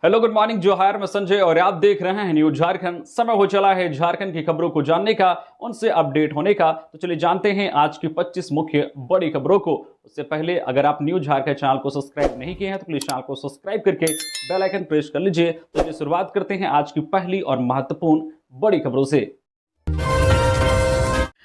Hello good morning जोहार, मैं संजय और आप देख रहे हैं न्यूज झारखंड। समय हो चला है झारखंड की खबरों को जानने का, उनसे अपडेट होने का। तो चलिए जानते हैं आज की 25 मुख्य बड़ी खबरों को। उससे पहले अगर आप न्यूज झारखंड चैनल को सब्सक्राइब नहीं किए हैं तो प्लीज चैनल को सब्सक्राइब करके बेल आइकन प्रेस कर लीजिए। तो चलिए शुरुआत करते हैं आज की पहली और महत्वपूर्ण बड़ी खबरों से।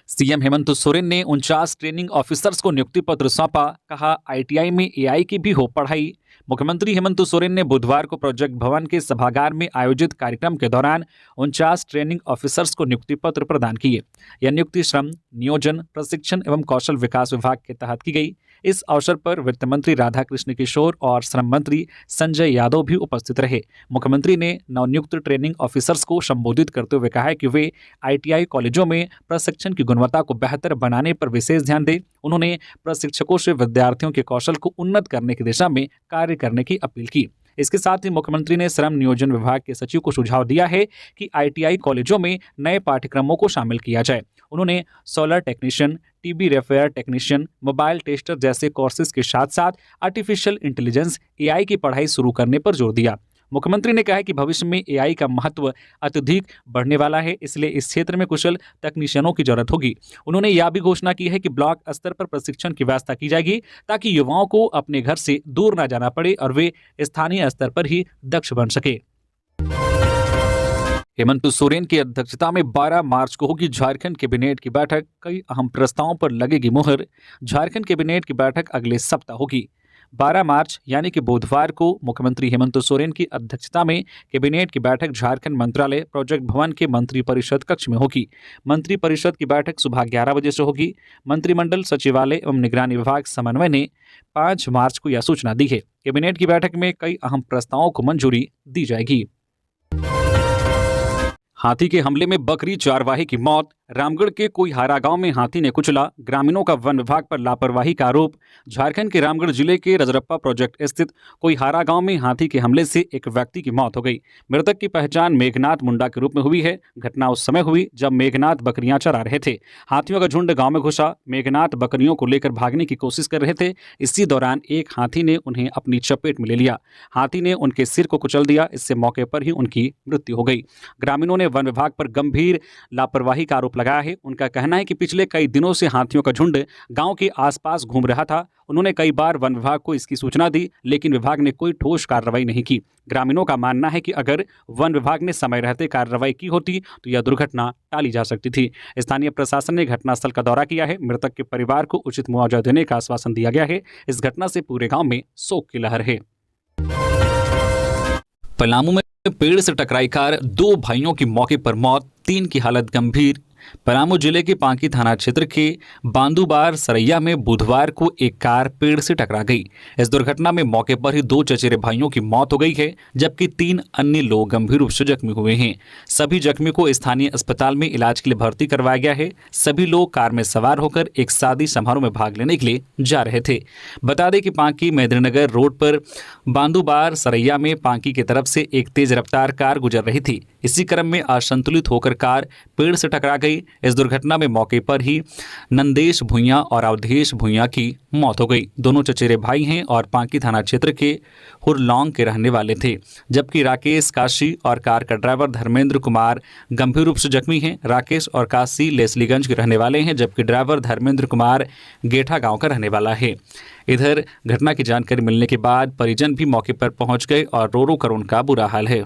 सीएम हेमंत सोरेन ने 49 ट्रेनिंग ऑफिसर्स को नियुक्ति पत्र सौंपा। कहा आईटीआई में एआई की भी हो पढ़ाई। मुख्यमंत्री हेमंत सोरेन ने बुधवार को प्रोजेक्ट भवन के सभागार में आयोजित कार्यक्रम के दौरान 49 ट्रेनिंग ऑफिसर्स को नियुक्ति पत्र प्रदान किए। यह नियुक्ति श्रम, नियोजन, प्रशिक्षण एवं कौशल विकास विभाग के तहत की गई। इस अवसर पर वित्त मंत्री राधाकृष्ण किशोर और श्रम मंत्री संजय यादव भी उपस्थित रहे। मुख्यमंत्री ने नवनियुक्त ट्रेनिंग ऑफिसर्स को संबोधित करते हुए कहा कि वे आईटीआई कॉलेजों में प्रशिक्षण की गुणवत्ता को बेहतर बनाने पर विशेष ध्यान दें। उन्होंने प्रशिक्षकों से विद्यार्थियों के कौशल को उन्नत करने की दिशा में कार्य करने की अपील की। इसके साथ ही मुख्यमंत्री ने श्रम नियोजन विभाग के सचिव को सुझाव दिया है कि आईटीआई कॉलेजों में नए पाठ्यक्रमों को शामिल किया जाए। उन्होंने solar technician, TB repair technician, mobile tester जैसे कोर्सेज के साथ साथ आर्टिफिशियल इंटेलिजेंस एआई की पढ़ाई शुरू करने पर जोर दिया। मुख्यमंत्री ने कहा कि भविष्य में एआई का महत्व अत्यधिक बढ़ने वाला है, इसलिए इस क्षेत्र में कुशल तकनीशियनों की जरूरत होगी। उन्होंने यह भी घोषणा की है कि ब्लॉक स्तर पर प्रशिक्षण की व्यवस्था की जाएगी ताकि युवाओं को अपने घर से दूर न जाना पड़े और वे स्थानीय स्तर पर ही दक्ष बन सके। हेमंत सोरेन की अध्यक्षता में 12 मार्च को होगी झारखंड कैबिनेट की बैठक। कई अहम प्रस्तावों पर लगेगी मुहर। झारखंड कैबिनेट की बैठक अगले सप्ताह होगी। 12 मार्च यानी कि बुधवार को मुख्यमंत्री हेमंत सोरेन की अध्यक्षता में कैबिनेट की बैठक झारखंड मंत्रालय प्रोजेक्ट भवन के मंत्री परिषद कक्ष में होगी। मंत्री परिषद की बैठक सुबह 11 बजे से होगी। मंत्रिमंडल सचिवालय एवं निगरानी विभाग समन्वय ने 5 मार्च को यह सूचना दी है। कैबिनेट की बैठक में कई अहम प्रस्तावों को मंजूरी दी जाएगी। हाथी के हमले में बकरी चारवाही की मौत। रामगढ़ के कोईहारा गांव में हाथी ने कुचला। ग्रामीणों का वन विभाग पर लापरवाही का आरोप। झारखंड के रामगढ़ जिले के रजरप्पा प्रोजेक्ट स्थित कोईहारा गांव में हाथी के हमले से एक व्यक्ति की मौत हो गई। मृतक की पहचान मेघनाथ मुंडा के रूप में हुई है। घटना उस समय हुई जब मेघनाथ बकरियां चरा रहे थे। हाथियों का झुंड गांव में घुसा। मेघनाथ बकरियों को लेकर भागने की कोशिश कर रहे थे। इसी दौरान एक हाथी ने उन्हें अपनी चपेट में ले लिया। हाथी ने उनके सिर को कुचल दिया। इससे मौके पर ही उनकी मृत्यु हो गई। ग्रामीणों ने वन विभाग पर गंभीर लापरवाही का आरोप लगाया है। उनका कहना है कि पिछले कई दिनों से हाथियों का झुंड गांव के आसपास घूम रहा था। उन्होंने कई बार वन विभाग को इसकी सूचना दी, लेकिन विभाग ने कोई ठोस कार्रवाई नहीं की। ग्रामीणों का मानना है कि अगर वन विभाग ने समय रहते कार्रवाई की होती तो यह दुर्घटना टाली जा सकती थी। स्थानीय प्रशासन ने घटनास्थल का दौरा किया है। मृतक के परिवार को उचित मुआवजा देने का आश्वासन दिया गया है। इस घटना से पूरे गांव में शोक की लहर है। पलामू में पेड़ से टकराई कार, 2 भाइयों की मौके पर मौत, 3 की हालत गंभीर। पलामू जिले के पांकी थाना क्षेत्र के बांदूबार सरैया में बुधवार को एक कार पेड़ से टकरा गई। इस दुर्घटना में मौके पर ही 2 चचेरे भाइयों की मौत हो गई है, जबकि 3 अन्य लोग गंभीर रूप से जख्मी हुए हैं। सभी जख्मी को स्थानीय अस्पताल में इलाज के लिए भर्ती करवाया गया है। सभी लोग कार में सवार होकर एक शादी समारोह में भाग लेने के लिए जा रहे थे। बता दें कि पांकी मेदिनीनगर रोड पर बांदूबार सरैया में पांकी की तरफ से एक तेज रफ्तार कार गुजर रही थी। इसी क्रम में असंतुलित होकर कार पेड़ से टकरा गई। इस दुर्घटना में मौके पर ही नंदेश भुइयां और अवधेश भुइयां की मौत हो गई। दोनों चचेरे भाई हैं और पांकी थाना क्षेत्र के हुरलौंग के रहने वाले थे, जबकि राकेश काशी और कार का ड्राइवर धर्मेंद्र कुमार गंभीर रूप से जख्मी हैं। राकेश और काशी लेसलीगंज के रहने वाले हैं, जबकि ड्राइवर धर्मेंद्र कुमार गेठा गांव का रहने वाला है। इधर घटना की जानकारी मिलने के बाद परिजन भी मौके पर पहुंच गए और रो रो कर उनका बुरा हाल है।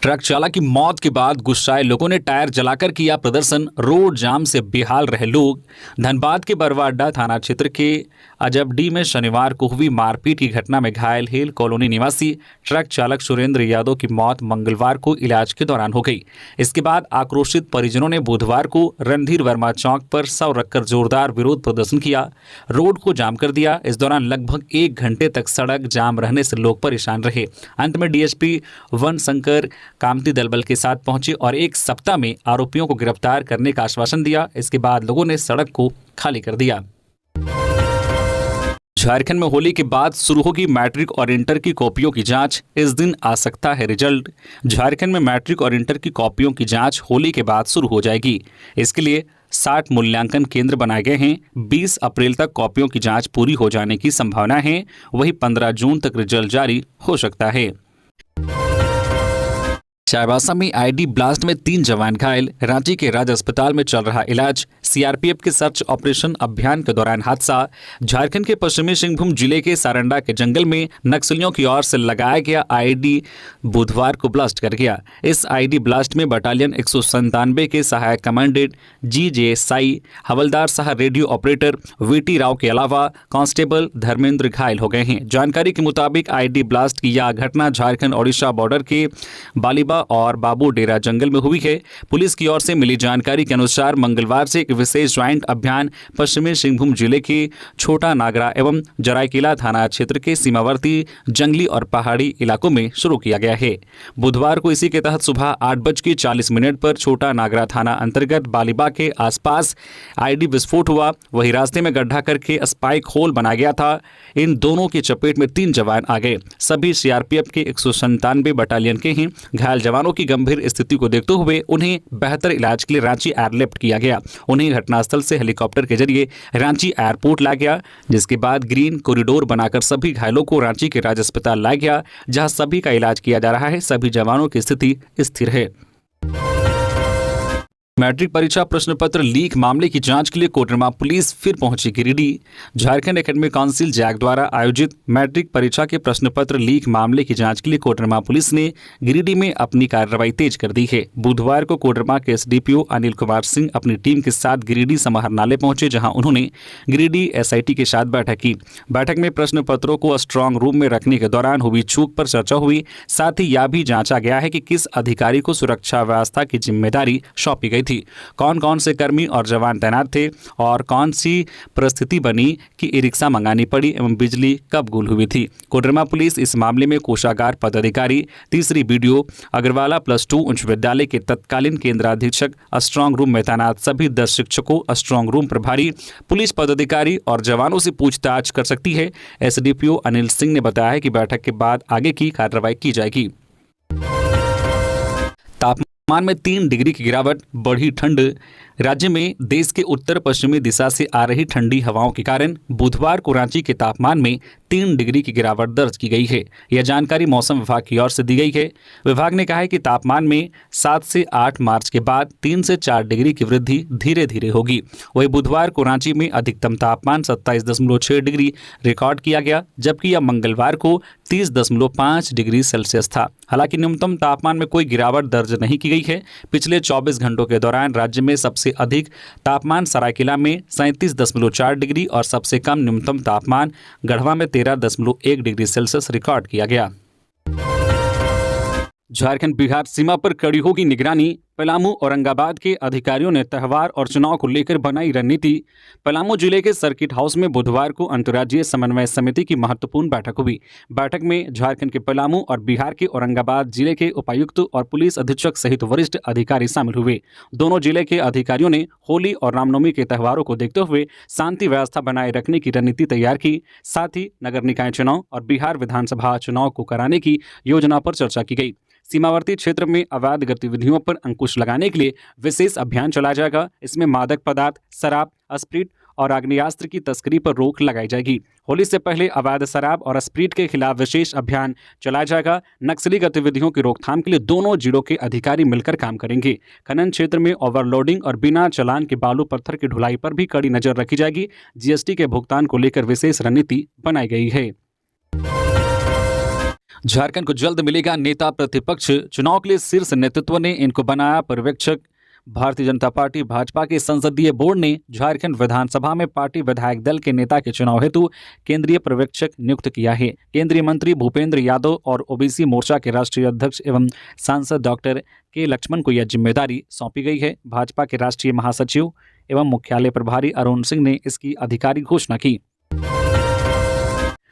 ट्रक चालक की मौत के बाद गुस्साए लोगों ने टायर जलाकर किया प्रदर्शन। रोड जाम से बेहाल रहे लोग। धनबाद के बरवा अड्डा थाना क्षेत्र के अजबडी में शनिवार को हुई मारपीट की घटना में घायल हिल कॉलोनी निवासी ट्रक चालक सुरेंद्र यादव की मौत मंगलवार को इलाज के दौरान हो गई। इसके बाद आक्रोशित परिजनों ने बुधवार को रणधीर वर्मा चौक पर शव रखकर जोरदार विरोध प्रदर्शन किया। रोड को जाम कर दिया। इस दौरान लगभग 1 घंटे तक सड़क जाम रहने से लोग परेशान रहे। अंत में डीएसपी वन शंकर कामती दलबल के साथ पहुंचे और 1 सप्ताह में आरोपियों को गिरफ्तार करने का आश्वासन दिया। इसके बाद लोगों ने सड़क को खाली कर दिया। झारखंड में होली के बाद शुरू होगी मैट्रिक और इंटर की कॉपियों की जांच। इस दिन आ सकता है रिजल्ट। झारखंड में मैट्रिक और इंटर की कॉपियों की जांच होली के बाद शुरू हो जाएगी। इसके लिए 60 मूल्यांकन केंद्र बनाए गए हैं। 20 अप्रैल तक कॉपियों की जांच पूरी हो जाने की संभावना है। वहीं 15 जून तक रिजल्ट जारी हो सकता है। चाईबासा में आईडी ब्लास्ट में 3 जवान घायल, रांची के राज अस्पताल में चल रहा इलाज। सीआरपीएफ के सर्च ऑपरेशन अभियान के दौरान हादसा। झारखंड के पश्चिमी सिंहभूम जिले के सारंडा के जंगल में नक्सलियों की ओर से लगाया गया आईडी बुधवार को ब्लास्ट कर गया। इस आईडी ब्लास्ट में बटालियन 197 के सहायक कमांडेंट जी साई, हवलदार सह रेडियो ऑपरेटर वीटी राव के अलावा कांस्टेबल धर्मेंद्र घायल हो गए हैं। जानकारी के मुताबिक आईडी ब्लास्ट की यह घटना झारखंड ओडिशा बॉर्डर के बालिबा और बाबू डेरा जंगल में हुई है। पुलिस की ओर से मिली जानकारी के अनुसार मंगलवार से एक विशेष ज्वाइंट अभियान पश्चिमी सिंहभूम जिले के छोटा नागरा एवं जरायकेला थाना क्षेत्र के सीमावर्ती जंगली और पहाड़ी इलाकों में शुरू किया गया है। बुधवार को इसी के तहत सुबह 8:40 पर छोटा नागरा थाना अंतर्गत बालिबा के आसपास आईडी विस्फोट हुआ। वही रास्ते में गड्ढा करके स्पाइक होल बनाया गया था। इन दोनों की चपेट में 3 जवान आ गए। सभी सीआरपीएफ के 197 बटालियन के हैं। घायल जवानों की गंभीर स्थिति को देखते हुए उन्हें बेहतर इलाज के लिए रांची एयरलिफ्ट किया गया। उन्हें घटनास्थल से हेलीकॉप्टर के जरिए रांची एयरपोर्ट लाया गया, जिसके बाद ग्रीन कॉरिडोर बनाकर सभी घायलों को रांची के राज अस्पताल लाया गया, जहां सभी का इलाज किया जा रहा है। सभी जवानों की स्थिति स्थिर है। मैट्रिक परीक्षा प्रश्न पत्र लीक मामले की जांच के लिए कोडरमा पुलिस फिर पहुंची Giridih. Jharkhand academic council JAC द्वारा आयोजित मैट्रिक परीक्षा के प्रश्न पत्र लीक मामले की जांच के लिए कोडरमा पुलिस ने गिरिडीह में अपनी कार्रवाई तेज कर दी है। बुधवार को कोडरमा के एसडीपीओ अनिल कुमार सिंह अपनी टीम के साथ गिरिडीह समाहरणालय पहुंचे, जहां उन्होंने गिरिडीह एसआईटी के साथ बैठक की। बैठक में प्रश्न पत्रों को स्ट्रांग रूम में रखने के दौरान हुई चूक पर चर्चा हुई। साथ ही यह भी जांचा गया है कि किस अधिकारी को सुरक्षा व्यवस्था की जिम्मेदारी सौंपी गई थी, कौन कौन से कर्मी और जवान तैनात थे और कौन सी परिस्थिति बनी कि ई रिक्शा मंगानी पड़ी एवं बिजली कब गुल हुई थी। कोडरमा पुलिस इस मामले में कोषागार पदाधिकारी, तीसरी बीडीओ, अग्रवाला +2 उच्च विद्यालय के तत्कालीन केंद्राधीक्षक, स्ट्रांग रूम में तैनात सभी 10 शिक्षकों, स्ट्रांग रूम प्रभारी, पुलिस पदाधिकारी और जवानों से पूछताछ कर सकती है। एसडीपीओ अनिल सिंह ने बताया है कि बैठक के बाद आगे की कार्रवाई की जाएगी। तापमान में 3 डिग्री की गिरावट, बढ़ी ठंड। राज्य में देश के उत्तर पश्चिमी दिशा से आ रही ठंडी हवाओं के कारण बुधवार को रांची के तापमान में 3 डिग्री की गिरावट दर्ज की गई है। यह जानकारी मौसम विभाग की ओर से दी गई है। विभाग ने कहा है कि तापमान में 7 से 8 मार्च के बाद 3 से 4 डिग्री की वृद्धि धीरे धीरे होगी। वहीं बुधवार को रांची में अधिकतम तापमान 27.6 डिग्री रिकॉर्ड किया गया, जबकि यह मंगलवार को 30.5 डिग्री सेल्सियस था। हालांकि न्यूनतम तापमान में कोई गिरावट दर्ज नहीं की गई है। पिछले 24 घंटों के दौरान राज्य में सबसे अधिक तापमान सरायकेला में 37.4 डिग्री और सबसे कम न्यूनतम तापमान गढ़वा में 13.1 डिग्री सेल्सियस रिकॉर्ड किया गया। झारखंड बिहार सीमा पर कड़ी होगी निगरानी। पलामू औरंगाबाद के अधिकारियों ने त्यौहार और चुनाव को लेकर बनाई रणनीति। पलामू जिले के सर्किट हाउस में बुधवार को अंतर्राज्यीय समन्वय समिति की महत्वपूर्ण बैठक हुई। बैठक में झारखंड के पलामू और बिहार के औरंगाबाद जिले के उपायुक्त और पुलिस अधीक्षक सहित वरिष्ठ अधिकारी शामिल हुए। दोनों जिले के अधिकारियों ने होली और रामनवमी के त्योहारों को देखते हुए शांति व्यवस्था बनाए रखने की रणनीति तैयार की। साथ ही नगर निकाय चुनाव और बिहार विधानसभा चुनाव को कराने की योजना पर चर्चा की गई। सीमावर्ती क्षेत्र में अवैध गतिविधियों पर अंकुश लगाने के लिए विशेष अभियान चलाया जाएगा। इसमें मादक पदार्थ, शराब, स्प्रीट और आग्नेयास्त्र की तस्करी पर रोक लगाई जाएगी। होली से पहले अवैध शराब और स्प्रीट के खिलाफ विशेष अभियान चलाया जाएगा। नक्सली गतिविधियों की रोकथाम के लिए दोनों जिलों के अधिकारी मिलकर काम करेंगे। खनन क्षेत्र में ओवरलोडिंग और बिना चालान के बालू पत्थर की ढुलाई पर भी कड़ी नजर रखी जाएगी। जीएसटी के भुगतान को लेकर विशेष रणनीति बनाई गई है। झारखंड को जल्द मिलेगा नेता प्रतिपक्ष। चुनाव के लिए शीर्ष नेतृत्व ने इनको बनाया पर्यवेक्षक। भारतीय जनता पार्टी भाजपा के संसदीय बोर्ड ने झारखंड विधानसभा में पार्टी विधायक दल के नेता के चुनाव हेतु केंद्रीय पर्यवेक्षक नियुक्त किया है। केंद्रीय मंत्री भूपेंद्र यादव और ओबीसी मोर्चा के राष्ट्रीय अध्यक्ष एवं सांसद डॉक्टर के लक्ष्मण को यह जिम्मेदारी सौंपी गई है। भाजपा के राष्ट्रीय महासचिव एवं मुख्यालय प्रभारी अरुण सिंह ने इसकी आधिकारिक घोषणा की।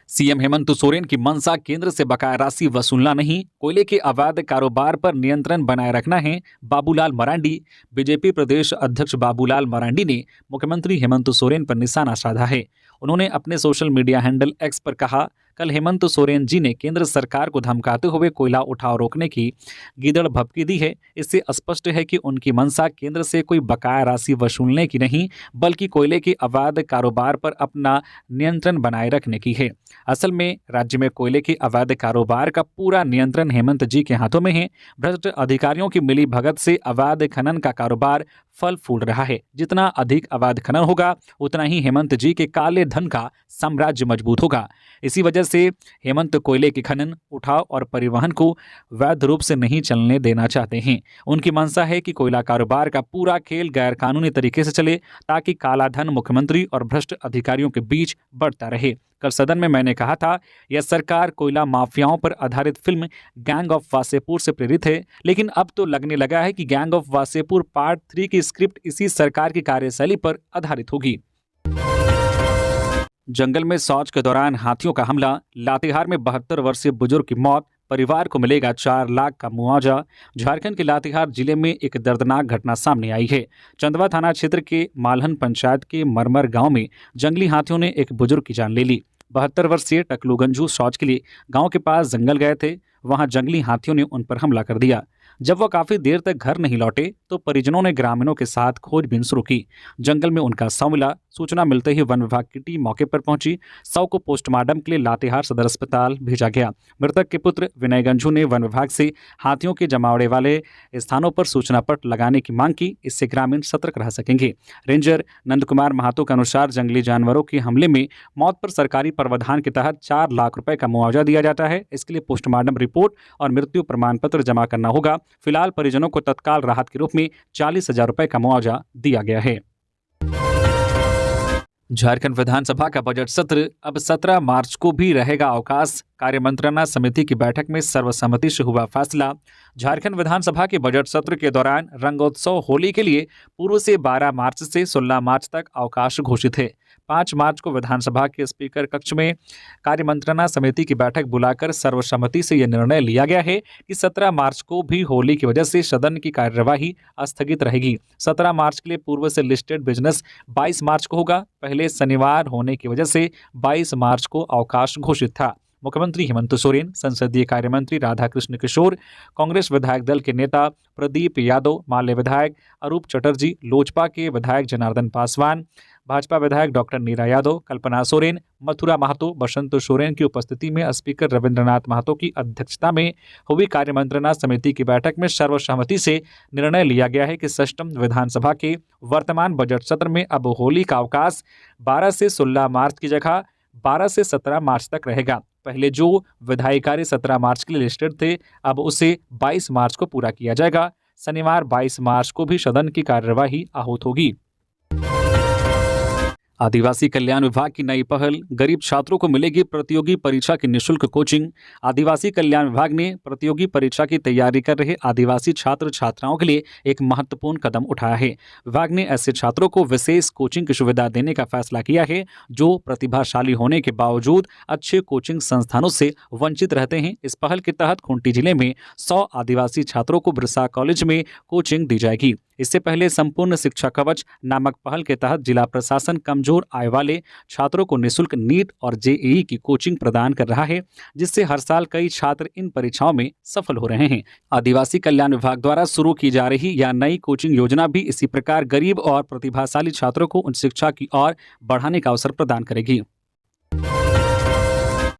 सीएम हेमंत सोरेन की मंशा केंद्र से बकाया राशि वसूलना नहीं, कोयले के अवैध कारोबार पर नियंत्रण बनाए रखना है। बाबूलाल मरांडी। बीजेपी प्रदेश अध्यक्ष बाबूलाल मरांडी ने मुख्यमंत्री हेमंत सोरेन पर निशाना साधा है। उन्होंने अपने सोशल मीडिया हैंडल एक्स पर कहा, कल हेमंत सोरेन जी ने केंद्र सरकार को धमकाते हुए कोयला उठाव रोकने की गीदड़ भभकी दी है। इससे स्पष्ट है कि उनकी मंशा केंद्र से कोई बकाया राशि वसूलने की नहीं, बल्कि कोयले के अवैध कारोबार पर अपना नियंत्रण बनाए रखने की है। असल में राज्य में कोयले के अवैध कारोबार का पूरा नियंत्रण हेमंत जी के हाथों में है। भ्रष्ट अधिकारियों की मिली भगत से अवैध खनन का कारोबार फल फूल रहा है। जितना अधिक अवैध खनन होगा, उतना ही हेमंत जी के काले धन का साम्राज्य मजबूत होगा। इसी वजह से हेमंत कोयले के खनन, उठाव और परिवहन को वैध रूप से नहीं चलने देना चाहते हैं। उनकी मंशा है कि कोयला कारोबार का पूरा खेल गैर कानूनी तरीके से चले, ताकि काला धन मुख्यमंत्री और भ्रष्ट अधिकारियों के बीच बढ़ता रहे। कल सदन में मैंने कहा था, यह सरकार कोयला माफियाओं पर आधारित फिल्म गैंग ऑफ वासेपुर से प्रेरित है, लेकिन अब तो लगने लगा है कि गैंग ऑफ वासेपुर पार्ट 3 की स्क्रिप्ट इसी सरकार की कार्यशैली पर आधारित होगी। जंगल में शौच के दौरान हाथियों का हमला, लातेहार में 72 वर्षीय बुजुर्ग की मौत, परिवार को मिलेगा 4 लाख का मुआवजा। झारखंड के लातेहार जिले में एक दर्दनाक घटना सामने आई है। चंदवा थाना क्षेत्र के मालहन पंचायत के मरमर गांव में जंगली हाथियों ने एक बुजुर्ग की जान ले ली। 72 वर्षीय टकलू गंजू शौच के लिए गांव के पास जंगल गए थे। वहां जंगली हाथियों ने उन पर हमला कर दिया। जब वह काफी देर तक घर नहीं लौटे तो परिजनों ने ग्रामीणों के साथ खोजबीन शुरू की। जंगल में उनका शव मिला। सूचना मिलते ही वन विभाग की टीम मौके पर पहुंची। शव को पोस्टमार्टम के लिए लातेहार सदर अस्पताल भेजा गया। मृतक के पुत्र विनय गंजू ने वन विभाग से हाथियों के जमावड़े वाले स्थानों पर सूचना पट लगाने की मांग की। इससे ग्रामीण सतर्क रह सकेंगे। रेंजर नंद कुमार महातो के अनुसार जंगली जानवरों के हमले में मौत पर सरकारी प्रावधान के तहत 4 लाख रुपए का मुआवजा दिया जाता है। इसके लिए पोस्टमार्टम रिपोर्ट और मृत्यु प्रमाण पत्र जमा करना होगा। फिलहाल परिजनों को तत्काल राहत के रूप में 40,000 रुपए का मुआवजा दिया गया है। झारखंड विधानसभा का बजट सत्र अब 17 मार्च को भी रहेगा अवकाश। कार्यमंत्रणा समिति की बैठक में सर्वसम्मति से हुआ फैसला। झारखंड विधानसभा के बजट सत्र के दौरान रंगोत्सव होली के लिए पूर्व से 12 मार्च से 16 मार्च तक अवकाश घोषित है। 5 मार्च को विधानसभा के स्पीकर कक्ष में कार्यमंत्रणा समिति की बैठक बुलाकर सर्वसम्मति से यह निर्णय लिया गया है कि 17 मार्च को भी होली की वजह से सदन की कार्यवाही स्थगित रहेगी। 17 मार्च के लिए पूर्व से लिस्टेड बिजनेस 22 मार्च को होगा। पहले शनिवार होने की वजह से 22 मार्च को अवकाश घोषित था। मुख्यमंत्री हेमंत सोरेन, संसदीय कार्यमंत्री राधाकृष्ण किशोर, कांग्रेस विधायक दल के नेता प्रदीप यादव, माले विधायक अरूप चटर्जी, लोजपा के विधायक जनार्दन पासवान, भाजपा विधायक डॉक्टर नीरा यादव, कल्पना सोरेन, मथुरा महतो, बसंत सोरेन की उपस्थिति में स्पीकर रविंद्रनाथ महतो की अध्यक्षता में हुई कार्यमंत्रणा समिति की बैठक में सर्वसम्मति से निर्णय लिया गया है कि षष्ठम विधानसभा के वर्तमान बजट सत्र में अब होली का अवकाश 12 से 16 मार्च की जगह 12 से 17 मार्च तक रहेगा। पहले जो विधायी कार्य 17 मार्च के लिए लिस्टेड थे, अब उसे 22 मार्च को पूरा किया जाएगा। शनिवार 22 मार्च को भी सदन की कार्यवाही आहूत होगी। आदिवासी कल्याण विभाग की नई पहल, गरीब छात्रों को मिलेगी प्रतियोगी परीक्षा की निःशुल्क कोचिंग। आदिवासी कल्याण विभाग ने प्रतियोगी परीक्षा की तैयारी कर रहे आदिवासी छात्र छात्राओं के लिए एक महत्वपूर्ण कदम उठाया है। विभाग ने ऐसे छात्रों को विशेष कोचिंग की सुविधा देने का फैसला किया है जो प्रतिभाशाली होने के बावजूद अच्छे कोचिंग संस्थानों से वंचित रहते हैं। इस पहल के तहत खूंटी जिले में 100 आदिवासी छात्रों को बिरसा कॉलेज में कोचिंग दी जाएगी। इससे पहले संपूर्ण शिक्षा कवच नामक पहल के तहत जिला प्रशासन कमजोर आय वाले छात्रों को निःशुल्क नीट और जेईई की कोचिंग प्रदान कर रहा है, जिससे हर साल कई छात्र इन परीक्षाओं में सफल हो रहे हैं। आदिवासी कल्याण विभाग द्वारा शुरू की जा रही यह नई कोचिंग योजना भी इसी प्रकार गरीब और प्रतिभाशाली छात्रों को उच्च शिक्षा की ओर बढ़ाने का अवसर प्रदान करेगी।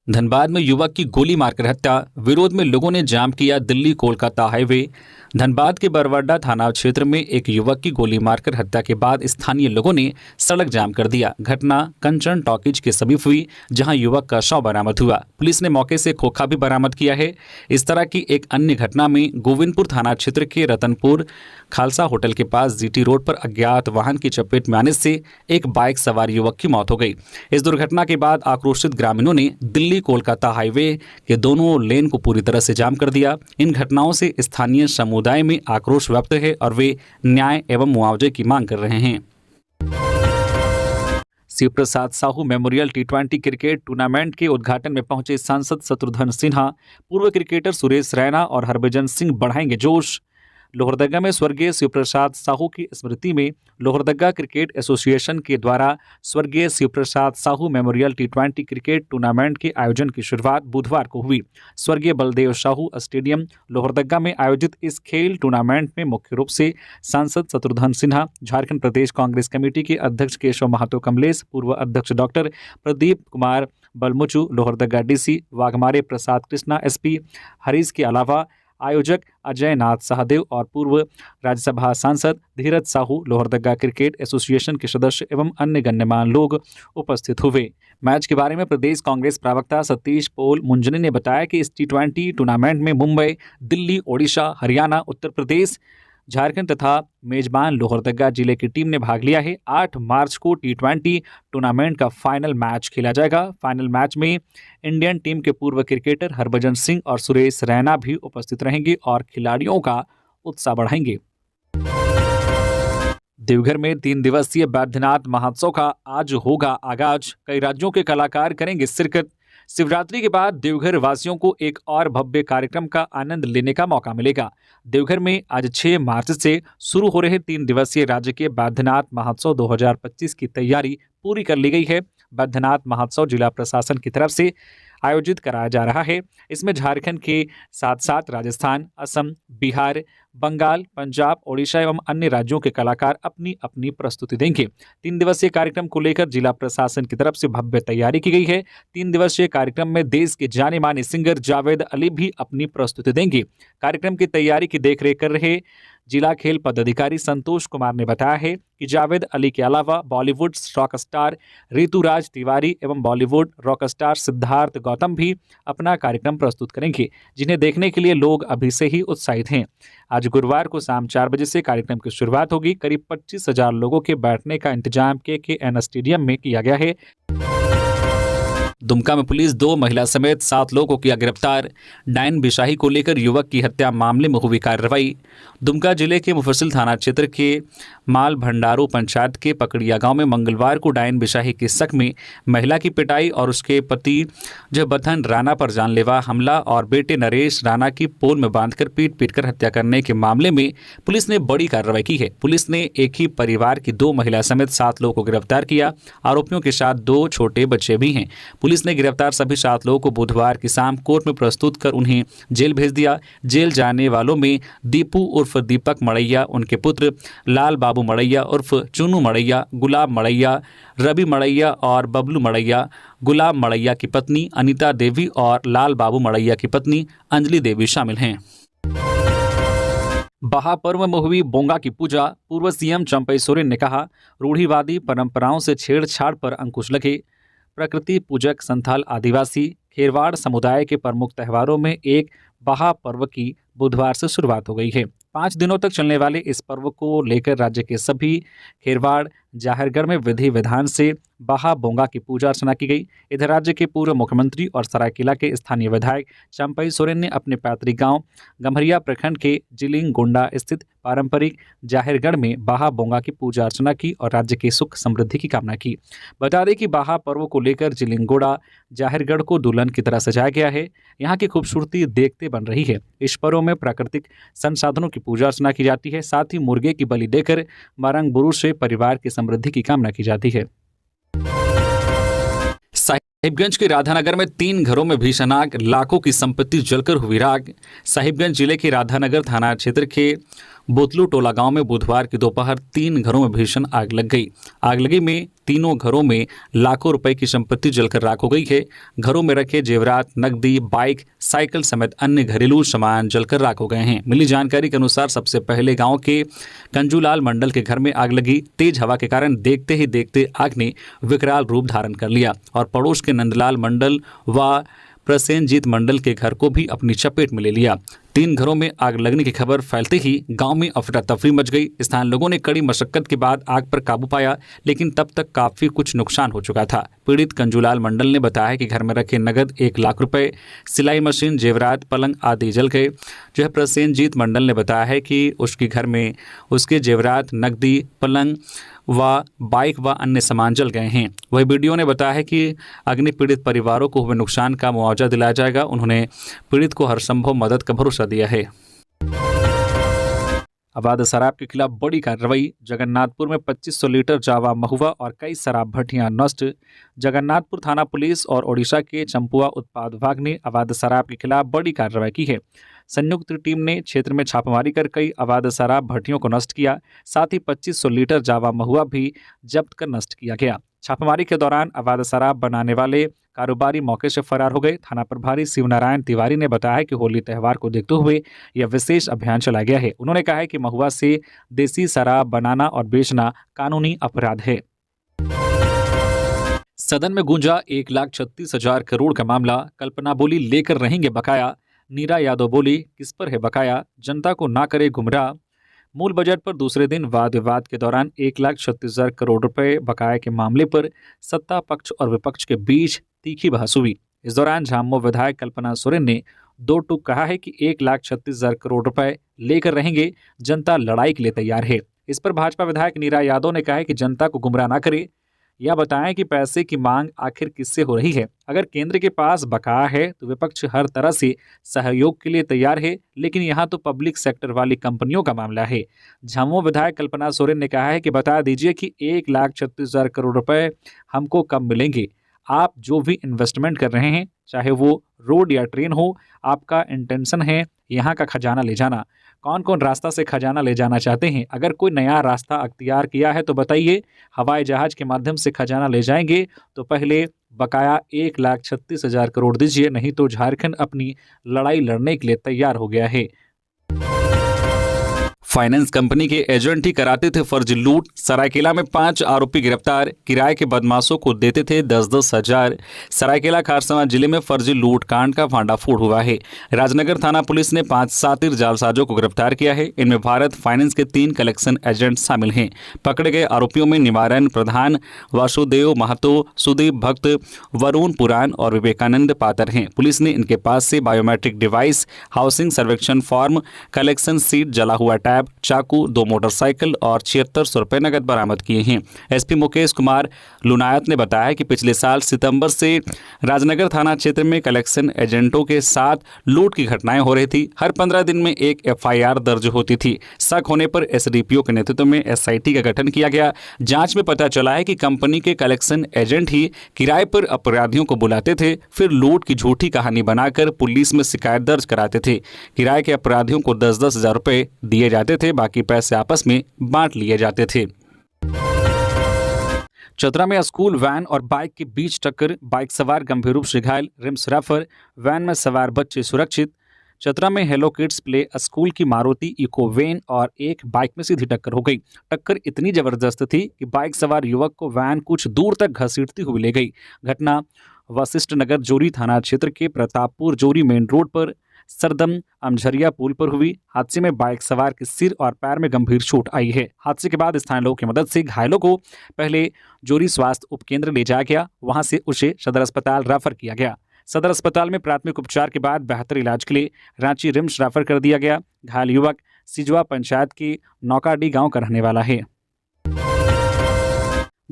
धनबाद में युवक की गोली मारकर हत्या, विरोध में लोगों ने जाम किया दिल्ली कोलकाता हाईवे। धनबाद के बरवाडा थाना क्षेत्र में एक युवक की गोली मारकर हत्या के बाद स्थानीय लोगों ने सड़क जाम कर दिया। घटना कंचन टॉकीज के समीप हुई, जहां युवक का शव बरामद हुआ। पुलिस ने मौके से खोखा भी बरामद किया है। इस तरह की एक अन्य घटना में गोविंदपुर थाना क्षेत्र के रतनपुर खालसा होटल के पास जीटी रोड पर अज्ञात वाहन की चपेट में आने से एक बाइक सवार युवक की मौत हो गई। इस दुर्घटना के बाद आक्रोशित ग्रामीणों ने दिल्ली कोलकाता हाईवे के दोनों लेन को पूरी तरह से जाम कर दिया। इन घटनाओं से स्थानीय समुदाय में आक्रोश व्यक्त है और वे न्याय एवं मुआवजे की मांग कर रहे हैं। Shiv Prasad Sahu memorial T20 cricket tournament के उद्घाटन में पहुंचे सांसद शत्रुघ्न सिन्हा। पूर्व क्रिकेटर सुरेश रैना और हरभजन सिंह बढ़ाएंगे जोश। लोहरदगा में स्वर्गीय शिव प्रसाद साहू की स्मृति में लोहरदगा क्रिकेट एसोसिएशन के द्वारा स्वर्गीय Shiv Prasad Sahu memorial T20 cricket tournament के आयोजन की शुरुआत बुधवार को हुई। स्वर्गीय बलदेव साहू स्टेडियम लोहरदगा में आयोजित इस खेल टूर्नामेंट में मुख्य रूप से सांसद शत्रुघ्न सिन्हा, झारखंड प्रदेश कांग्रेस कमेटी के अध्यक्ष केशव महतो कमलेश, पूर्व अध्यक्ष डॉक्टर प्रदीप कुमार बलमुचु, लोहरदगा DC वाघमारे प्रसाद कृष्णा SP हरीश के अलावा आयोजक अजय नाथ सहदेव और पूर्व राज्यसभा सांसद धीरज साहू, लोहरदगा क्रिकेट एसोसिएशन के सदस्य एवं अन्य गण्यमान्य लोग उपस्थित हुए। मैच के बारे में प्रदेश कांग्रेस प्रवक्ता सतीश पोल मुंजनी ने बताया कि इस T20 टूर्नामेंट में मुंबई, दिल्ली, ओडिशा, हरियाणा, उत्तर प्रदेश, झारखंड तथा मेजबान लोहरदगा जिले की टीम ने भाग लिया है। 8 मार्च को T20 टूर्नामेंट का फाइनल मैच खेला जाएगा। फाइनल मैच में इंडियन टीम के पूर्व क्रिकेटर हरभजन सिंह और सुरेश रैना भी उपस्थित रहेंगे और खिलाड़ियों का उत्साह बढ़ाएंगे। देवघर में 3 दिवसीय बैद्यनाथ महोत्सव का आज होगा आगाज। कई राज्यों के कलाकार करेंगे शिरकत। शिवरात्रि के बाद देवघर वासियों को एक और भव्य कार्यक्रम का आनंद लेने का मौका मिलेगा। देवघर में आज 6 मार्च से शुरू हो रहे 3 दिवसीय राज्य के बैद्यनाथ महोत्सव 2025 की तैयारी पूरी कर ली गई है। बैद्यनाथ महोत्सव जिला प्रशासन की तरफ से आयोजित कराया जा रहा है। इसमें झारखंड के साथ साथ राजस्थान, असम, बिहार, बंगाल, पंजाब, ओडिशा एवं अन्य राज्यों के कलाकार अपनी अपनी प्रस्तुति देंगे। 3 दिवसीय कार्यक्रम को लेकर जिला प्रशासन की तरफ से भव्य तैयारी की गई है। 3 दिवसीय कार्यक्रम में देश के जाने माने सिंगर जावेद अली भी अपनी प्रस्तुति देंगे। कार्यक्रम की तैयारी की देखरेख कर रहे जिला खेल पदाधिकारी संतोष कुमार ने बताया है कि जावेद अली के अलावा बॉलीवुड रॉक स्टार ऋतुराज तिवारी एवं बॉलीवुड रॉक स्टार सिद्धार्थ गौतम भी अपना कार्यक्रम प्रस्तुत करेंगे, जिन्हें देखने के लिए लोग अभी से ही उत्साहित हैं। आज गुरुवार को शाम 4 बजे से कार्यक्रम की शुरुआत होगी। करीब 25,000 लोगों के बैठने का इंतजाम KKN स्टेडियम में किया गया है। दुमका में पुलिस 2 महिला समेत 7 लोगों को किया गिरफ्तार। डायन बिशाही को लेकर युवक की हत्या मामले में हुई कार्रवाई। दुमका जिले के मुफस्सिल थाना क्षेत्र के माल भंडारू पंचायत के पकड़िया गांव में मंगलवार को डायन बिशाही के शक में महिला की पिटाई और उसके पति जयबथन राणा पर जानलेवा हमला और बेटे नरेश राणा की पोल में बांधकर पीट कर हत्या करने के मामले में पुलिस ने बड़ी कार्रवाई की है। पुलिस ने एक ही परिवार की 2 महिला समेत 7 लोगों को गिरफ्तार किया। आरोपियों के साथ 2 छोटे बच्चे भी हैं। पुलिस ने गिरफ्तार सभी 7 लोगों को बुधवार की शाम कोर्ट में प्रस्तुत कर उन्हें जेल भेज दिया। जेल जाने वालों में दीपू उर्फ दीपक मड़ैया, उनके पुत्र लाल बाबू मड़ैया उर्फ चुनू मड़ैया, गुलाब मड़ैया, रवि मड़ैया और बबलू मड़ैया, गुलाब मड़ैया की पत्नी अनीता देवी और लाल बाबू मड़ैया की पत्नी अंजलि देवी शामिल हैं। महापर्व में हुई बोंगा की पूजा। पूर्व CM चंपई सोरेन ने कहा, रूढ़िवादी परंपराओं से छेड़छाड़ पर अंकुश लगे। प्रकृति पूजक संथाल आदिवासी खेरवाड़ समुदाय के प्रमुख त्योहारों में एक बहा पर्व की बुधवार से शुरुआत हो गई है। 5 दिनों तक चलने वाले इस पर्व को लेकर राज्य के सभी खेरवाड़ जाहिरगढ़ में विधि विधान से बहा बोंगा की पूजा अर्चना की गई। इधर राज्य के पूर्व मुख्यमंत्री और सरायकेला के स्थानीय विधायक चंपई सोरेन ने अपने पैतृक गांव गम्हरिया प्रखंड के जिलिंग गोंडा स्थित पारंपरिक जाहिरगढ़ में बहा बोंगा की पूजा अर्चना की और राज्य की सुख समृद्धि की कामना की। बता दें कि बहा पर्व को लेकर जिलिंगोड़ा जाहिरगढ़ को दुल्हन की तरह सजाया गया है। यहाँ की खूबसूरती देखते बन रही है। इस पर्व में प्राकृतिक संसाधनों की पूजा अर्चना की जाती है। साथ ही मुर्गे की बलि देकर मारंग बुरु से परिवार की समृद्धि की कामना की जाती है। साहिबगंज के राधानगर में 3 घरों में भीषण आग, लाखों की संपत्ति जलकर हुई राख। साहिबगंज जिले के राधानगर थाना क्षेत्र के बोतलू टोला गांव में बुधवार की दोपहर 3 घरों में भीषण आग लग गई। आगलगी में तीनों घरों में लाखों रुपए की संपत्ति जलकर राख हो गई है। घरों में रखे जेवरात, नकदी, बाइक, साइकिल समेत अन्य घरेलू सामान जलकर राख हो गए हैं। मिली जानकारी के अनुसार सबसे पहले गांव के कंजूलाल मंडल के घर में आग लगी। तेज हवा के कारण देखते ही देखते आग ने विकराल रूप धारण कर लिया और पड़ोस के नंदलाल मंडल व प्रसेनजीत मंडल के घर को भी अपनी चपेट में ले लिया। 3 घरों में आग लगने की खबर फैलते ही गांव में अफरा तफरी मच गई। स्थानीय लोगों ने कड़ी मशक्कत के बाद आग पर काबू पाया, लेकिन तब तक काफी कुछ नुकसान हो चुका था। पीड़ित कंजूलाल मंडल ने बताया कि घर में रखे नगद 1 लाख रुपए, सिलाई मशीन, जेवरात, पलंग आदि जल गए। जो है प्रसेनजीत मंडल ने बताया है कि उसके घर में उसके जेवरात, नकदी, पलंग व बाइक व अन्य सामान जल गए हैं। वही वीडियो ने बताया है कि अग्नि पीड़ित परिवारों को हुए नुकसान का मुआवजा दिलाया जाएगा। उन्होंने पीड़ित को हर संभव मदद का भरोसा दिया है। अवैध शराब के खिलाफ बड़ी कार्रवाई। जगन्नाथपुर में 2500 लीटर जावा महुआ और कई शराब भट्टियां नष्ट। जगन्नाथपुर थाना पुलिस और ओडिशा के चंपुआ उत्पाद विभाग ने अवैध शराब के खिलाफ बड़ी कार्रवाई की है। संयुक्त टीम ने क्षेत्र में छापेमारी कर कई अवैध शराब भट्टियों को नष्ट किया। साथ ही 2500 लीटर जावा महुआ भी जब्त कर नष्ट किया गया। छापेमारी के दौरान अवैध शराब बनाने वाले कारोबारी मौके से फरार हो गए। थाना प्रभारी शिवनारायण तिवारी ने बताया कि होली त्यौहार को देखते हुए यह विशेष अभियान चलाया गया है। उन्होंने कहा है कि महुआ से देसी शराब बनाना और बेचना कानूनी अपराध है। सदन में गूंजा 1,36,000 करोड़ का मामला। कल्पना बोली लेकर रहेंगे बकाया। नीरा यादव बोली किस पर है बकाया, जनता को ना करे गुमराह। मूल बजट पर दूसरे दिन वाद विवाद के दौरान 1,36,000 करोड़ रुपए बकाया के मामले पर सत्ता पक्ष और विपक्ष के बीच तीखी बहस हुई। इस दौरान झामुमो विधायक कल्पना सोरेन ने दो टूक कहा है कि 1,36,000 करोड़ रुपए लेकर रहेंगे, जनता लड़ाई के लिए तैयार है। इस पर भाजपा विधायक नीरा यादव ने कहा है कि जनता को गुमराह ना करे, यह बताएं कि पैसे की मांग आखिर किससे हो रही है। अगर केंद्र के पास बकाया है तो विपक्ष हर तरह से सहयोग के लिए तैयार है, लेकिन यहाँ तो पब्लिक सेक्टर वाली कंपनियों का मामला है। झामुमो विधायक कल्पना सोरेन ने कहा है कि बता दीजिए कि 1,36,000 करोड़ रुपए हमको कब मिलेंगे। आप जो भी इन्वेस्टमेंट कर रहे हैं, चाहे वो रोड या ट्रेन हो, आपका इंटेंशन है यहाँ का खजाना ले जाना। कौन कौन रास्ता से खजाना ले जाना चाहते हैं? अगर कोई नया रास्ता अख्तियार किया है तो बताइए। हवाई जहाज के माध्यम से खजाना ले जाएंगे तो पहले बकाया 1,36,000 करोड़ दीजिए, नहीं तो झारखंड अपनी लड़ाई लड़ने के लिए तैयार हो गया है। फाइनेंस कंपनी के एजेंट ही कराते थे फर्जी लूट। सरायकेला में 5 आरोपी गिरफ्तार। किराए के बदमाशों को देते थे 10-10 हजार। सरायकेला खारसंवा जिले में फर्जी लूट कांड का भांडाफोड़ हुआ है। राजनगर थाना पुलिस ने 5 सातिर जालसाजों को गिरफ्तार किया है। इनमें भारत फाइनेंस के 3 कलेक्शन एजेंट शामिल हैं। पकड़े गए आरोपियों में निवारण प्रधान, वासुदेव महतो, सुदीप भक्त, वरुण पुराण और विवेकानंद पातर हैं। पुलिस ने इनके पास से बायोमेट्रिक डिवाइस, हाउसिंग सर्वेक्षण फॉर्म, कलेक्शन सीट, जला हुआ टैब, चाकू, 2 मोटरसाइकिल और 7600 रुपए नगद बरामद किए हैं। एसपी मुकेश कुमार लुनायत ने बताया कि पिछले साल सितंबर से राजनगर थाना क्षेत्र में कलेक्शन एजेंटों के साथ लूट की घटनाएं हो रही थी। हर 15 दिन में एक एफआईआर दर्ज होती थी। शक होने पर एसडीपीओ के नेतृत्व में एसआईटी का गठन किया गया। जांच में पता चला है कि कंपनी के कलेक्शन एजेंट ही किराए पर अपराधियों को बुलाते थे, फिर लूट की झूठी कहानी बनाकर पुलिस में शिकायत दर्ज कराते थे। किराए के अपराधियों को 10-10 हजार रुपए दिए जाते थे, बाकी पैसे आपस में बांट लिए जाते थे। चतरा में स्कूल वैन और बाइक के बीच टक्कर। बाइक सवार गंभीर रूप से घायल, रिम्स रेफर। वैन में सवार बच्चे सुरक्षित। चतरा में हेलो किड्स प्ले स्कूल की मारुति इको वैन और एक बाइक में सीधी टक्कर हो गई। टक्कर इतनी जबरदस्त थी कि बाइक सवार युवक को वैन कुछ दूर तक घसीटती हुई ले गई। घटना वशिष्ठ नगर जोरी थाना क्षेत्र के प्रतापपुर जोरी मेन रोड पर सरदम अमझरिया पुल पर हुई। हादसे में बाइक सवार के सिर और पैर में गंभीर चोट आई है। हादसे के बाद स्थानीय लोगों की मदद से घायलों को पहले जोरी स्वास्थ्य उपकेंद्र ले जाया गया, वहां से उसे सदर अस्पताल रेफर किया गया। सदर अस्पताल में प्राथमिक उपचार के बाद बेहतर इलाज के लिए रांची रिम्स रेफर कर दिया गया। घायल युवक सिजवा पंचायत की नौकाडी गांव का रहने वाला है।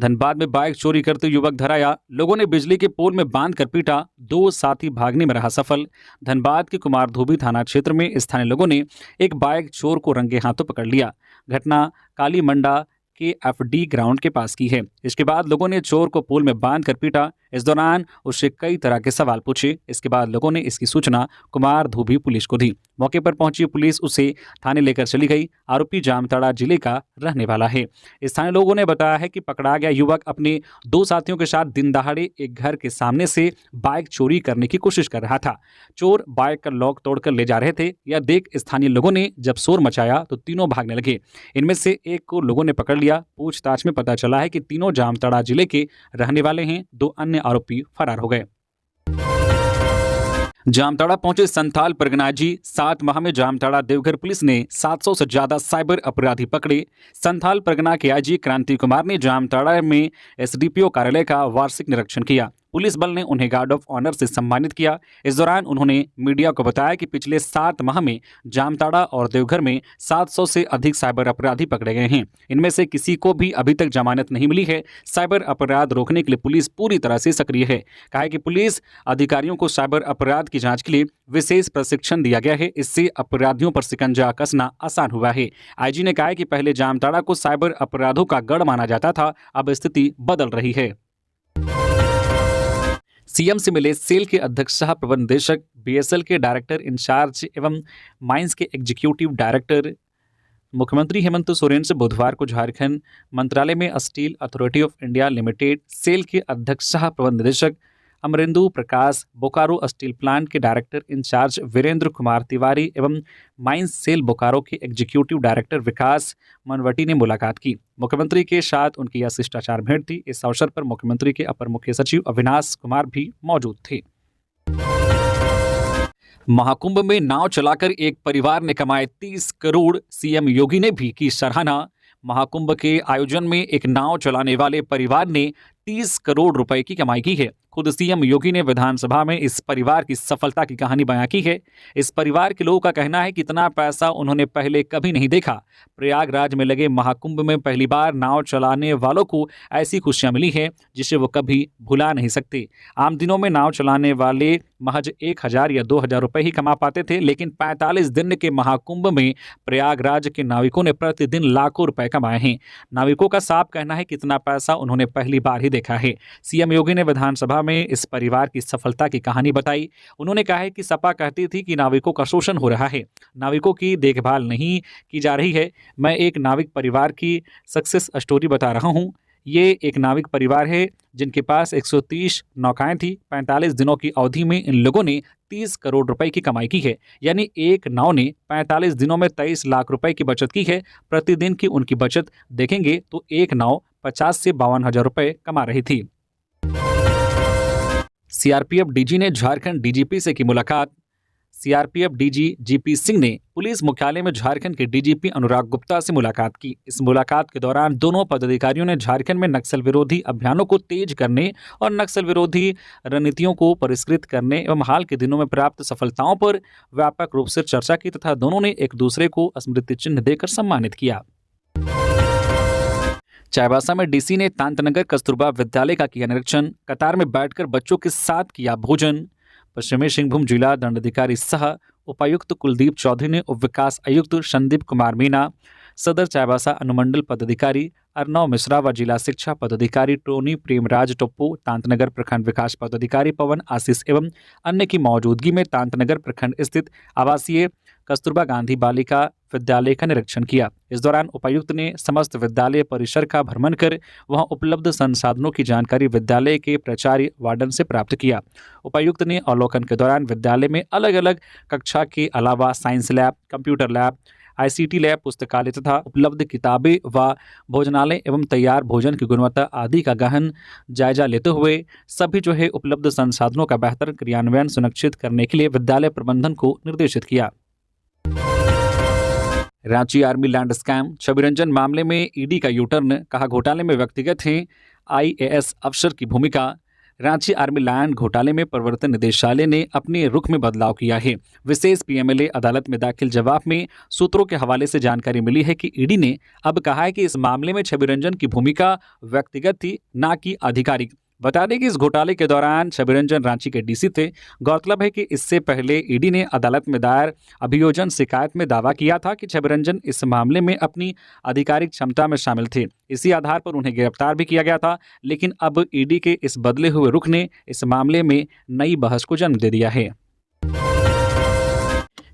धनबाद में बाइक चोरी करते युवक धराया। लोगों ने बिजली के पोल में बांध कर पीटा। 2 साथी भागने में रहा सफल। धनबाद के कुमारधोबी थाना क्षेत्र में स्थानीय लोगों ने एक बाइक चोर को रंगे हाथों पकड़ लिया। घटना काली मंडा के एफडी ग्राउंड के पास की है। इसके बाद लोगों ने चोर को पोल में बांध कर पीटा। इस दौरान उससे कई तरह के सवाल पूछे। इसके बाद लोगों ने इसकी सूचना कुमारधोबी पुलिस को दी। मौके पर पहुंची पुलिस उसे थाने लेकर चली गई। आरोपी जामताड़ा जिले का रहने वाला है। स्थानीय लोगों ने बताया है कि पकड़ा गया युवक अपने 2 साथियों के साथ दिन दहाड़े एक घर के सामने से बाइक चोरी करने की कोशिश कर रहा था। चोर बाइक का लॉक तोड़कर ले जा रहे थे। यह देख स्थानीय लोगों ने जब शोर मचाया तो तीनों भागने लगे। इनमें से एक को लोगों ने पकड़ लिया। पूछताछ में पता चला है कि तीनों जामताड़ा जिले के रहने वाले हैं। 2 अन्य आरोपी फरार हो गए। जामताड़ा पहुंचे संथाल परगना जी। 7 माह में जामताड़ा देवघर पुलिस ने 700 से ज्यादा साइबर अपराधी पकड़े। संथाल परगना के आईजी क्रांति कुमार ने जामताड़ा में एसडीपीओ कार्यालय का वार्षिक निरीक्षण किया। पुलिस बल ने उन्हें गार्ड ऑफ ऑनर से सम्मानित किया। इस दौरान उन्होंने मीडिया को बताया कि पिछले 7 माह में जामताड़ा और देवघर में 700 से अधिक साइबर अपराधी पकड़े गए हैं। इनमें से किसी को भी अभी तक जमानत नहीं मिली है। साइबर अपराध रोकने के लिए पुलिस पूरी तरह से सक्रिय है। कहा है कि पुलिस अधिकारियों को साइबर अपराध की जांच के लिए विशेष प्रशिक्षण दिया गया है। इससे अपराधियों पर शिकंजा कसना आसान हुआ है। आईजी ने कहा है कि पहले जामताड़ा को साइबर अपराधों का गढ़ माना जाता था, अब स्थिति बदल रही है। सीएम से मिले सेल के अध्यक्ष सह प्रबंध निदेशक, बीएसएल के डायरेक्टर इंचार्ज एवं माइंस के एग्जीक्यूटिव डायरेक्टर। मुख्यमंत्री हेमंत सोरेन से बुधवार को झारखंड मंत्रालय में steel authority of India limited SAIL के अध्यक्ष सह प्रबंध निदेशक अमरेंदु प्रकाश, बोकारो स्टील प्लांट के डायरेक्टर इंचार्ज वीरेंद्र कुमार तिवारी एवं माइंस सेल बोकारो के एग्जीक्यूटिव डायरेक्टर विकास मनवटी ने मुलाकात की। मुख्यमंत्री के साथ उनकी यह शिष्टाचार भेंट थी। इस अवसर पर मुख्यमंत्री के अपर मुख्य सचिव अविनाश कुमार भी मौजूद थे। महाकुंभ में नाव चलाकर एक परिवार ने कमाए 30 करोड़, सीएम योगी ने भी की सराहना। महाकुंभ के आयोजन में एक नाव चलाने वाले परिवार ने 30 करोड़ रुपए की कमाई की है। खुद सीएम योगी ने विधानसभा में इस परिवार की सफलता की कहानी बयां की है। इस परिवार के लोगों का कहना है कि इतना पैसा उन्होंने पहले कभी नहीं देखा। प्रयागराज में लगे महाकुंभ में पहली बार नाव चलाने वालों को ऐसी खुशियां मिली है जिसे वो कभी भुला नहीं सकते। आम दिनों में नाव चलाने वाले महज 1000 या 2000 रुपए ही कमा पाते थे, लेकिन 45 दिन के महाकुंभ में प्रयागराज के नाविकों ने प्रतिदिन लाखों रुपए कमाए हैं। नाविकों का साफ कहना है कि इतना पैसा उन्होंने पहली बार ही देखा है। सीएम योगी ने विधानसभा में इस परिवार की सफलता की कहानी बताई। उन्होंने कहा है कि सपा कहती थी कि नाविकों का शोषण हो रहा है, नाविकों की देखभाल नहीं की जा रही है। मैं एक नाविक परिवार की सक्सेस स्टोरी बता रहा हूं। ये एक नाविक परिवार है जिनके पास 130 नौकाएं थी। 45 दिनों की अवधि में इन लोगों ने 30 करोड़ रुपए की कमाई की है। यानी एक नाव ने 45 दिनों में 23 लाख रुपए की बचत की है। प्रतिदिन की उनकी बचत देखेंगे तो एक नाव 50 से 52 हजार रुपए कमा रही थी। सीआरपीएफ डीजी ने झारखंड डीजीपी से की मुलाकात। सीआरपीएफ डीजी जीपी सिंह ने पुलिस मुख्यालय में झारखंड के डीजीपी अनुराग गुप्ता से मुलाकात की। इस मुलाकात के दौरान दोनों पदाधिकारियों ने झारखंड में नक्सल विरोधी अभियानों को तेज करने और नक्सल विरोधी रणनीतियों को परिष्कृत करने एवं हाल के दिनों में प्राप्त सफलताओं पर व्यापक रूप से चर्चा की तथा दोनों ने एक दूसरे को स्मृति चिन्ह देकर सम्मानित किया। चाईबासा में डीसी ने तांतनगर कस्तूरबा विद्यालय का किया निरीक्षण। कतार में बैठकर बच्चों के साथ किया भोजन। पश्चिमी सिंहभूम जिला दंडाधिकारी सह उपायुक्त कुलदीप चौधरी ने उप विकास आयुक्त संदीप कुमार मीना, सदर चाईबासा अनुमंडल पदाधिकारी अर्नव मिश्रा व जिला शिक्षा पदाधिकारी टोनी प्रेमराज टोप्पो, तांतनगर प्रखंड विकास पदाधिकारी पवन आशीष एवं अन्य की मौजूदगी में तांतनगर प्रखंड स्थित आवासीय कस्तूरबा गांधी बालिका विद्यालय का निरीक्षण किया। इस दौरान उपायुक्त ने समस्त विद्यालय परिसर का भ्रमण कर वहां उपलब्ध संसाधनों की जानकारी विद्यालय के प्राचार्य वार्डन से प्राप्त किया। उपायुक्त ने अवलोकन के दौरान विद्यालय में अलग अलग कक्षा के अलावा science lab, computer lab, ICT lab, पुस्तकालय तथा उपलब्ध किताबें व भोजनालय एवं तैयार भोजन की गुणवत्ता आदि का गहन जायजा लेते हुए सभी उपलब्ध संसाधनों का बेहतर क्रियान्वयन सुनिश्चित करने के लिए विद्यालय प्रबंधन को निर्देशित किया। Ranchi army land scam, Chhaviranjan मामले में ईडी का यूटर्न, कहा घोटाले में व्यक्तिगत हैं आईएएस अफसर की भूमिका। रांची आर्मी लैंड घोटाले में प्रवर्तन निदेशालय ने अपने रुख में बदलाव किया है। विशेष पीएमएलए अदालत में दाखिल जवाब में सूत्रों के हवाले से जानकारी मिली है कि ईडी ने अब कहा है कि इस मामले में छविरंजन की भूमिका व्यक्तिगत थी, न कि आधिकारिक। बता दें कि इस घोटाले के दौरान छविरंजन रांची के डीसी थे। गौरतलब है कि इससे पहले ईडी ने अदालत में दायर अभियोजन शिकायत में दावा किया था कि छविरंजन इस मामले में अपनी आधिकारिक क्षमता में शामिल थे। इसी आधार पर उन्हें गिरफ्तार भी किया गया था, लेकिन अब ईडी के इस बदले हुए रुख ने इस मामले में नई बहस को जन्म दे दिया है।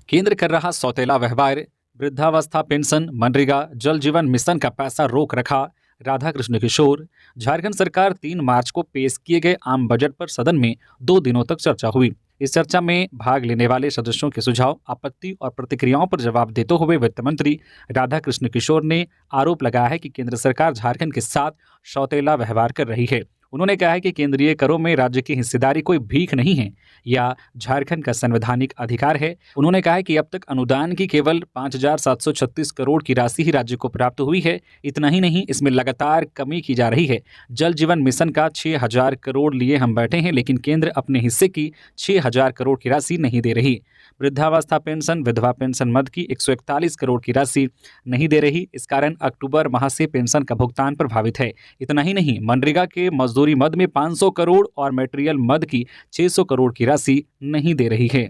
केंद्र कर रहा सौतेला व्यवहार, वृद्धावस्था पेंशन, मनरेगा, जल जीवन मिशन का पैसा रोक रखा। राधाकृष्ण किशोर। झारखंड सरकार 3 मार्च को पेश किए गए आम बजट पर सदन में 2 दिनों तक चर्चा हुई। इस चर्चा में भाग लेने वाले सदस्यों के सुझाव, आपत्ति और प्रतिक्रियाओं पर जवाब देते हुए वित्त मंत्री राधाकृष्ण किशोर ने आरोप लगाया है कि केंद्र सरकार झारखंड के साथ सौतेला व्यवहार कर रही है। उन्होंने कहा है कि केंद्रीय करों में राज्य की हिस्सेदारी कोई भीख नहीं है या झारखंड का संवैधानिक अधिकार है। उन्होंने कहा है कि अब तक अनुदान की केवल 5,736 करोड़ की राशि ही राज्य को प्राप्त हुई है। इतना ही नहीं, इसमें लगातार कमी की जा रही है। जल जीवन मिशन का 6,000 करोड़ लिए हम बैठे हैं, लेकिन केंद्र अपने हिस्से की 6,000 करोड़ की राशि नहीं दे रही। वृद्धावस्था पेंशन, विधवा पेंशन मद की 141 करोड़ की राशि नहीं दे रही। इस कारण अक्टूबर माह से पेंशन का भुगतान प्रभावित है। इतना ही नहीं, मनरेगा के मजदूरी मद में 500 करोड़ और मटेरियल मद की 600 करोड़ की राशि नहीं दे रही है।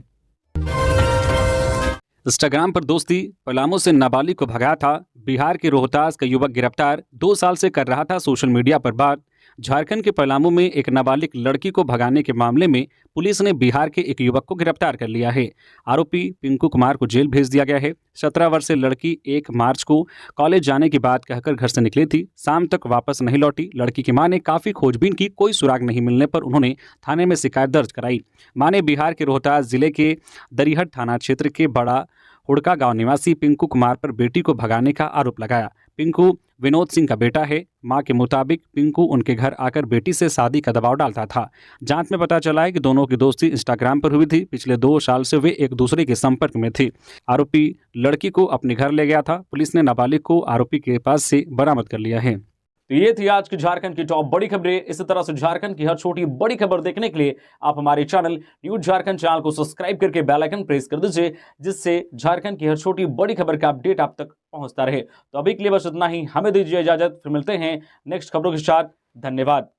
इंस्टाग्राम पर दोस्ती, पलामू से नाबालिग को भगाया था। बिहार के रोहतास का युवक गिरफ्तार, 2 साल से कर रहा था सोशल मीडिया पर बात। झारखंड के पलामू में एक नाबालिग लड़की को भगाने के मामले में पुलिस ने बिहार के एक युवक को गिरफ्तार कर लिया है। आरोपी पिंकू कुमार को जेल भेज दिया गया है। 17 वर्षीय लड़की 1 मार्च को कॉलेज जाने की बात कहकर घर से निकली थी। शाम तक वापस नहीं लौटी। लड़की की मां ने काफ़ी खोजबीन की, कोई सुराग नहीं मिलने पर उन्होंने थाने में शिकायत दर्ज कराई। मां ने बिहार के रोहतास जिले के दरिहट थाना क्षेत्र के बड़ा हुड़का गांव निवासी पिंकू कुमार पर बेटी को भगाने का आरोप लगाया। पिंकू विनोद सिंह का बेटा है। मां के मुताबिक पिंकू उनके घर आकर बेटी से शादी का दबाव डालता था। जांच में पता चला है कि दोनों की दोस्ती इंस्टाग्राम पर हुई थी। पिछले 2 साल से वे एक दूसरे के संपर्क में थे। आरोपी लड़की को अपने घर ले गया था। पुलिस ने नाबालिग को आरोपी के पास से बरामद कर लिया है। तो ये थी आज की झारखंड की टॉप बड़ी खबरें। इसी तरह से झारखंड की हर छोटी बड़ी खबर देखने के लिए आप हमारे चैनल न्यूज झारखंड चैनल को सब्सक्राइब करके बेल आइकन प्रेस कर दीजिए, जिससे झारखंड की हर छोटी बड़ी खबर का अपडेट आप तक पहुंचता रहे। तो अभी के लिए बस इतना ही, हमें दीजिए इजाजत, फिर मिलते हैं नेक्स्ट खबरों के साथ। धन्यवाद।